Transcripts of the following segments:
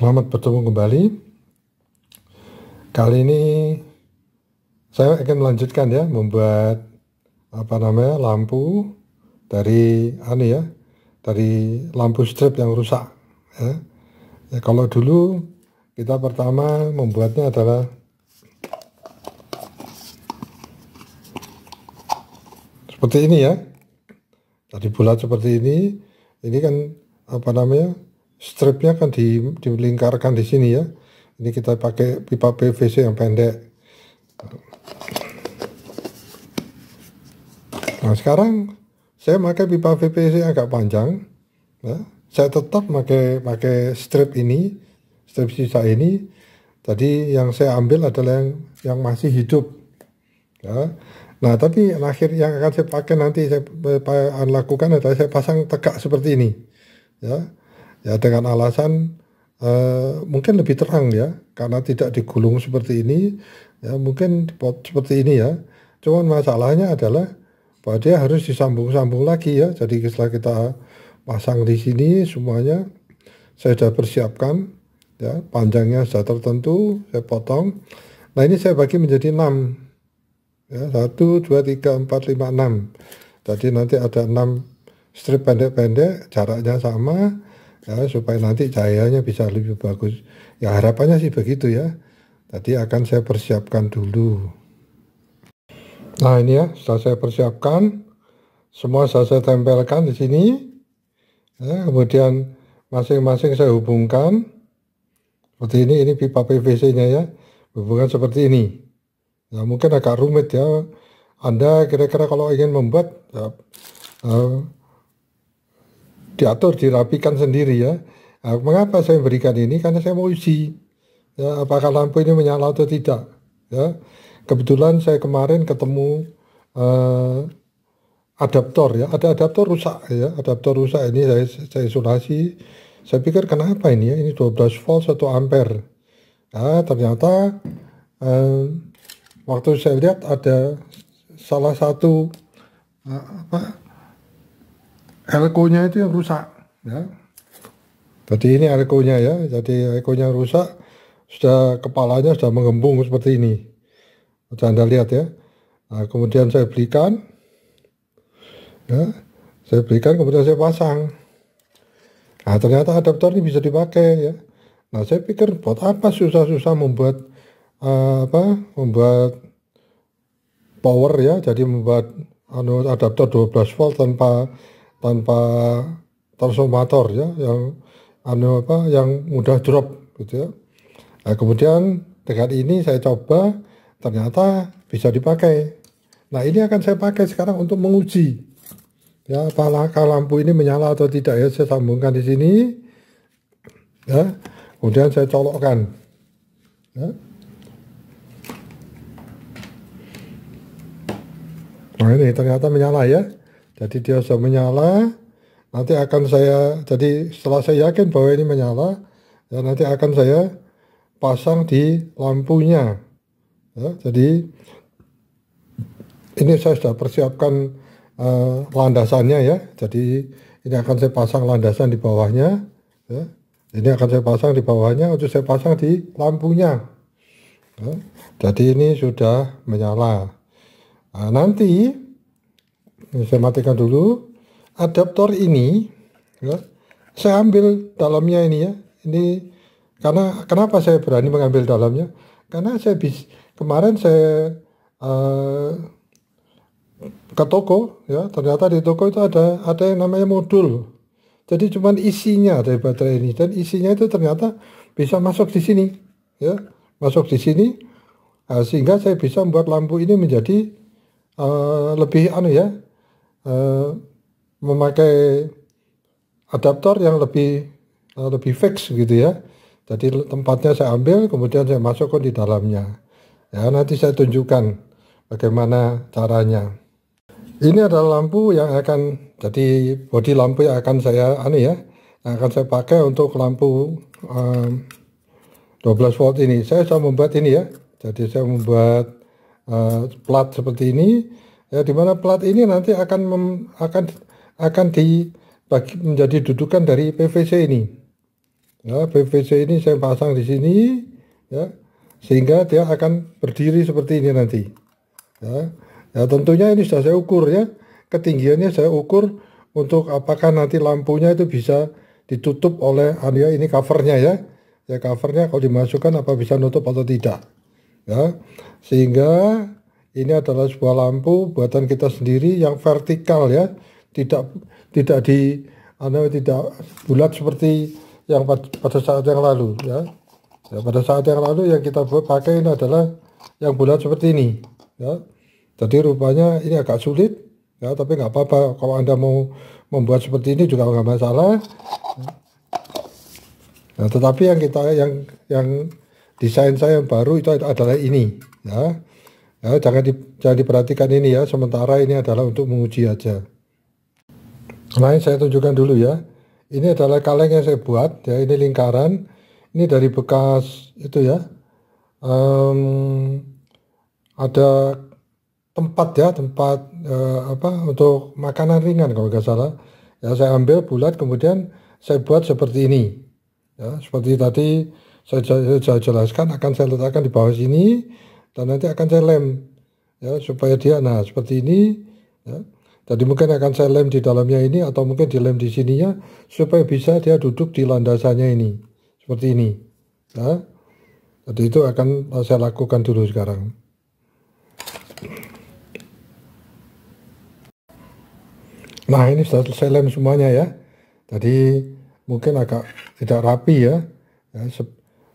Selamat bertemu kembali. Kali ini saya akan melanjutkan ya, membuat lampu dari dari lampu strip yang rusak ya. Kalau dulu kita pertama membuatnya adalah seperti ini ya. Tadi bulat seperti ini. Ini kan stripnya kan dilingkarkan di sini ya. Ini kita pakai pipa PVC yang pendek. Nah sekarang saya pakai pipa PVC agak panjang. Ya. Saya tetap pakai strip ini, strip sisa ini. Tadi yang saya ambil adalah yang masih hidup. Ya. Nah tapi akhir yang akan saya pakai nanti saya lakukan adalah saya pasang tegak seperti ini. Ya dengan alasan mungkin lebih terang ya, karena tidak digulung seperti ini ya, mungkin seperti ini ya. Cuman masalahnya adalah bahwa dia harus disambung-sambung lagi ya. Jadi setelah kita pasang di sini semuanya saya sudah persiapkan ya, panjangnya sudah tertentu, saya potong. Nah ini saya bagi menjadi 6 ya, 1 2 3 4 5 6. Jadi nanti ada 6 strip pendek-pendek, jaraknya sama ya, supaya nanti cahayanya bisa lebih bagus ya, harapannya sih begitu ya. Tadi akan saya persiapkan dulu. Nah ini ya, sudah saya persiapkan semua, sudah saya tempelkan di sini ya, kemudian masing-masing saya hubungkan seperti ini pipa PVC nya ya, hubungan seperti ini ya. Mungkin agak rumit ya, Anda kira-kira kalau ingin membuat ya, diatur, dirapikan sendiri ya. Nah, mengapa saya berikan ini? Karena saya mau uji ya, apakah lampu ini menyala atau tidak ya. Kebetulan saya kemarin ketemu adaptor ya, ada adaptor rusak ya, adaptor rusak ini saya isolasi. Saya pikir kenapa ini ya, ini 12 volt 1 ampere ya, ternyata waktu saya lihat ada salah satu elko-nya itu yang rusak ya. Jadi ini elko-nya ya, jadi elko-nya rusak, sudah kepalanya sudah mengembung seperti ini. Bisa Anda lihat ya. Nah, kemudian saya belikan ya, kemudian saya pasang. Nah ternyata adaptor ini bisa dipakai ya. Nah saya pikir buat apa susah-susah membuat membuat power ya, jadi membuat adaptor 12 volt tanpa transformator ya, yang mudah drop gitu ya. Nah kemudian dengan ini saya coba, ternyata bisa dipakai. Nah ini akan saya pakai sekarang untuk menguji ya, apakah lampu ini menyala atau tidak ya. Saya sambungkan di sini ya, kemudian saya colokkan ya. Nah ini ternyata menyala ya, jadi dia sudah menyala. Nanti akan jadi setelah saya yakin bahwa ini menyala ya, nanti akan saya pasang di lampunya ya. Jadi ini saya sudah persiapkan landasannya ya, jadi ini akan saya pasang landasan di bawahnya ya. Ini akan saya pasang di bawahnya untuk saya pasang di lampunya ya. Jadi ini sudah menyala. Nah, nanti saya matikan dulu adaptor ini ya, saya ambil dalamnya ini ya. Ini karena kenapa saya berani mengambil dalamnya, karena kemarin saya ke toko ya, ternyata di toko itu ada yang namanya modul. Jadi cuman isinya dari baterai ini, dan isinya itu ternyata bisa masuk di sini ya, masuk di sini. Nah, sehingga saya bisa membuat lampu ini menjadi lebih memakai adaptor yang lebih fix gitu ya. Jadi tempatnya saya ambil, kemudian saya masukkan di dalamnya ya. Nanti saya tunjukkan bagaimana caranya. Ini adalah lampu yang jadi bodi lampu yang akan saya pakai untuk lampu 12 volt ini. Saya sudah membuat ini ya. Jadi saya membuat plat seperti ini ya, dimana plat ini nanti akan dibagi menjadi dudukan dari PVC ini Ya, PVC ini saya pasang di sini, ya, sehingga dia akan berdiri seperti ini nanti. Ya, ya tentunya ini sudah saya ukur ya, ketinggiannya saya ukur untuk apakah nanti lampunya itu bisa ditutup oleh ya, ini covernya ya, ya covernya kalau dimasukkan apa bisa nutup atau tidak, ya, sehingga ini adalah sebuah lampu buatan kita sendiri yang vertikal ya, tidak tidak tidak bulat seperti yang pada saat yang lalu ya. Ya, pada saat yang lalu yang kita pakai ini adalah yang bulat seperti ini ya. Jadi rupanya ini agak sulit ya, tapi nggak apa-apa kalau Anda mau membuat seperti ini juga nggak masalah. Nah, tetapi yang desain saya yang baru itu adalah ini ya. Ya, jangan diperhatikan ini ya, sementara ini adalah untuk menguji aja. Nah, ini saya tunjukkan dulu ya. Ini adalah kaleng yang saya buat ya, ini lingkaran. Ini dari bekas itu ya. Ada tempat ya, tempat apa untuk makanan ringan kalau nggak salah. Ya, saya ambil bulat kemudian saya buat seperti ini. Ya, seperti tadi saya jelaskan akan saya letakkan di bawah sini dan nanti akan saya lem ya supaya dia nah seperti ini ya. Jadi mungkin akan saya lem di dalamnya ini atau mungkin dilem di sininya supaya bisa dia duduk di landasannya ini seperti ini ya. Jadi itu akan saya lakukan dulu sekarang. Nah, ini sudah saya lem semuanya ya. Jadi mungkin agak tidak rapi ya. Ya,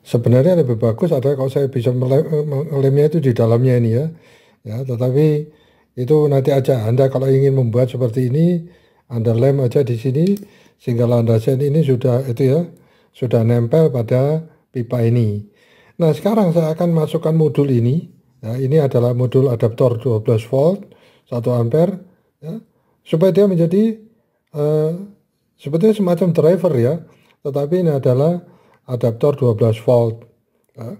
sebenarnya lebih bagus adalah kalau saya bisa melemnya itu di dalamnya ini ya. Ya, tetapi itu nanti aja. Anda kalau ingin membuat seperti ini, Anda lem aja di sini sehingga landasan ini sudah itu ya, sudah nempel pada pipa ini. Nah, sekarang saya akan masukkan modul ini. Ya, ini adalah modul adaptor 12 volt 1 ampere ya, supaya dia menjadi sebetulnya semacam driver ya, tetapi ini adalah adaptor 12 volt ya.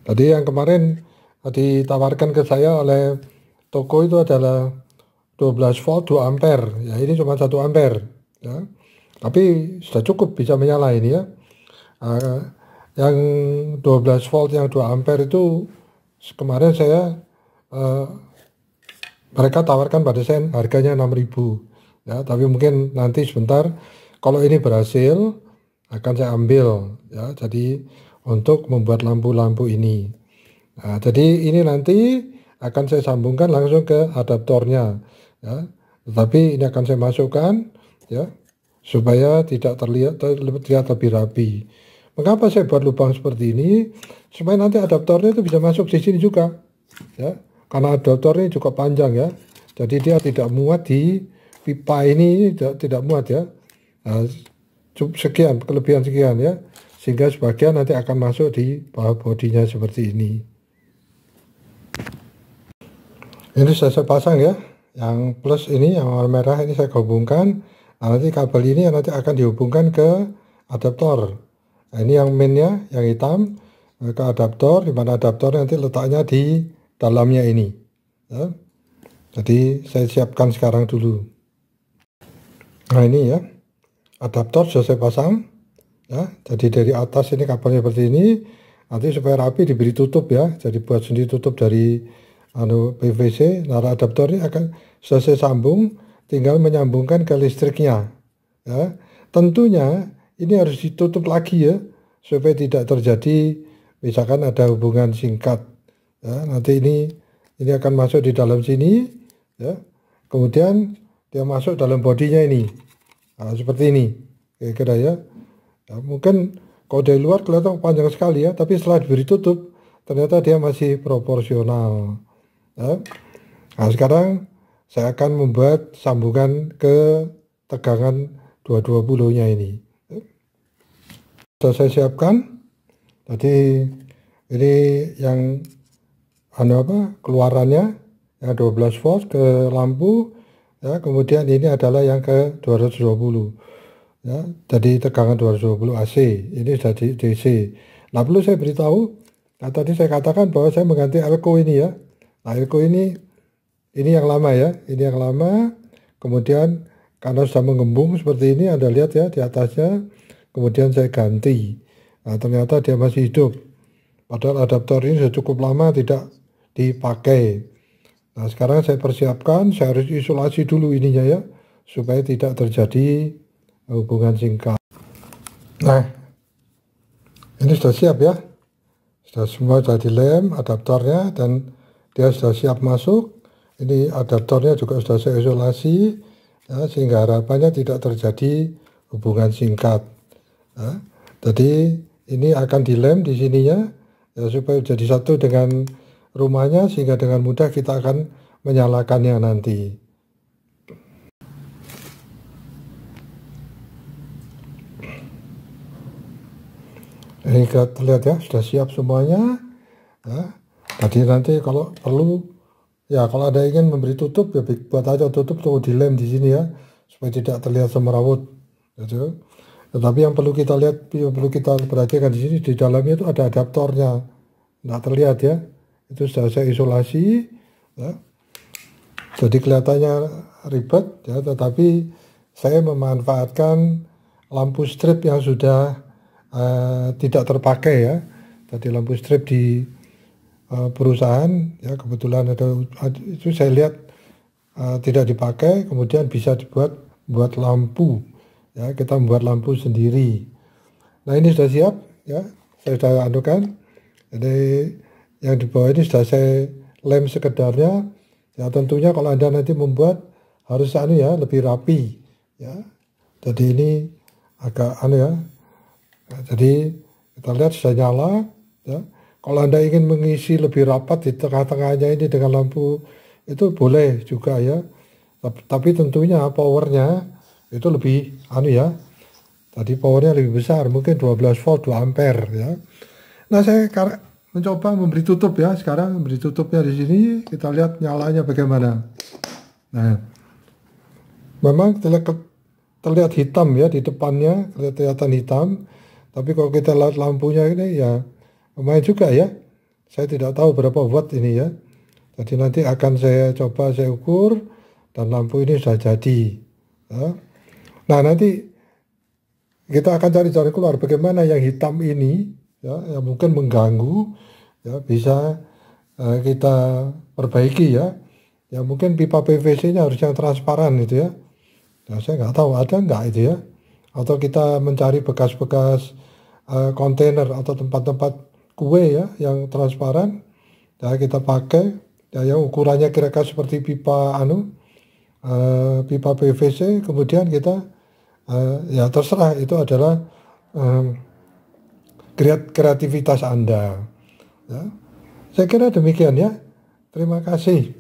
Tadi yang kemarin ditawarkan ke saya oleh toko itu adalah 12 volt 2 ampere ya, ini cuma 1 ampere ya, tapi sudah cukup bisa menyala ini ya. Yang 12 volt yang 2 ampere itu kemarin saya mereka tawarkan pada saya harganya 6.000 ya, tapi mungkin nanti sebentar kalau ini berhasil akan saya ambil ya, jadi untuk membuat lampu-lampu ini. Nah, jadi ini nanti akan saya sambungkan langsung ke adaptornya ya, tetapi ini akan saya masukkan ya supaya tidak terlihat lebih rapi. Mengapa saya buat lubang seperti ini? Supaya nanti adaptornya itu bisa masuk di sini juga ya. Karena adaptor ini cukup panjang ya, jadi dia tidak muat di pipa ini, tidak muat ya. Nah, sekian, kelebihan sekian ya, sehingga sebagian nanti akan masuk di bawah bodinya seperti ini. Ini saya pasang ya, yang plus ini, yang warna merah ini saya hubungkan. Nah, nanti kabel ini nanti akan dihubungkan ke adaptor. Nah, ini yang mainnya, yang hitam, ke adaptor, di mana adaptor nanti letaknya di dalamnya ini ya. Jadi saya siapkan sekarang dulu. Nah, ini ya adaptor sudah saya pasang ya, jadi dari atas ini kabelnya seperti ini, nanti supaya rapi diberi tutup ya, jadi buat sendiri tutup dari PVC. Nah, adaptor ini akan sudah saya sambung, tinggal menyambungkan ke listriknya ya. Tentunya ini harus ditutup lagi ya, supaya tidak terjadi misalkan ada hubungan singkat ya. Nanti ini akan masuk di dalam sini ya, kemudian dia masuk dalam bodinya ini. Nah, seperti ini kira-kira ya. Ya, mungkin kalau dari luar kelihatan panjang sekali ya, tapi setelah diberi tutup ternyata dia masih proporsional ya. Nah, sekarang saya akan membuat sambungan ke tegangan 220-nya ini. Sudah saya siapkan. Jadi ini yang keluarannya yang 12 volt ke lampu ya, kemudian ini adalah yang ke 220 ya, jadi tegangan 220 AC, ini sudah DC. Nah, perlu saya beritahu, nah, tadi saya katakan bahwa saya mengganti elko ini ya. Nah, elko ini yang lama ya, ini yang lama, kemudian karena sudah mengembung seperti ini, Anda lihat ya di atasnya, kemudian saya ganti Nah, ternyata dia masih hidup. Padahal adaptor ini sudah cukup lama tidak dipakai. Nah, sekarang saya persiapkan, saya harus isolasi dulu ininya ya, supaya tidak terjadi hubungan singkat. Nah, ini sudah siap ya. Sudah semua sudah dilem adaptornya dan dia sudah siap masuk. Ini adaptornya juga sudah saya isolasi ya, sehingga harapannya tidak terjadi hubungan singkat. Ya. Jadi ini akan dilem di sininya ya, supaya jadi satu dengan rumahnya sehingga dengan mudah kita akan menyalakannya nanti. Ini kita lihat ya, sudah siap semuanya. Ya. Tadi nanti kalau perlu, ya kalau ada ingin memberi tutup, ya buat aja tutup, tunggu dilem di sini ya, supaya tidak terlihat semerawut. Gitu. Tetapi yang perlu kita lihat, yang perlu kita perhatikan di sini, di dalamnya itu ada adaptornya. Nggak terlihat ya, itu sudah saya isolasi. Ya. Jadi kelihatannya ribet, ya, tetapi saya memanfaatkan lampu strip yang sudah tidak terpakai ya. Tadi lampu strip di perusahaan ya, kebetulan ada itu saya lihat tidak dipakai, kemudian bisa buat lampu ya, kita membuat lampu sendiri. Nah ini sudah siap ya, saya sudah anukan. Jadi yang di bawah ini sudah saya lem sekedarnya ya, tentunya kalau Anda nanti membuat harus ya lebih rapi ya. Jadi ini agak ya. Nah, jadi kita lihat sudah nyala ya. Kalau Anda ingin mengisi lebih rapat di tengah-tengahnya ini dengan lampu itu boleh juga ya. Tapi tentunya powernya itu lebih ya. Tadi powernya lebih besar, mungkin 12 volt 2 ampere ya. Nah, saya mencoba memberi tutup ya. Sekarang memberi tutupnya di sini, kita lihat nyalanya bagaimana. Nah, memang terlihat hitam ya di depannya, kelihatan hitam. Tapi kalau kita lihat lampunya ini ya lumayan juga ya. Saya tidak tahu berapa watt ini ya. Jadi nanti akan saya coba saya ukur dan lampu ini sudah jadi. Ya. Nah nanti kita akan cari keluar bagaimana yang hitam ini ya, yang mungkin mengganggu ya, bisa kita perbaiki ya. Ya mungkin pipa PVC-nya harus yang transparan itu ya. Nah, saya nggak tahu ada nggak itu ya. Atau kita mencari bekas-bekas kontainer atau tempat-tempat kue ya yang transparan ya, kita pakai ya, yang ukurannya kira-kira seperti pipa pipa PVC, kemudian kita ya terserah, itu adalah kreativitas Anda ya. Saya kira demikian ya, terima kasih.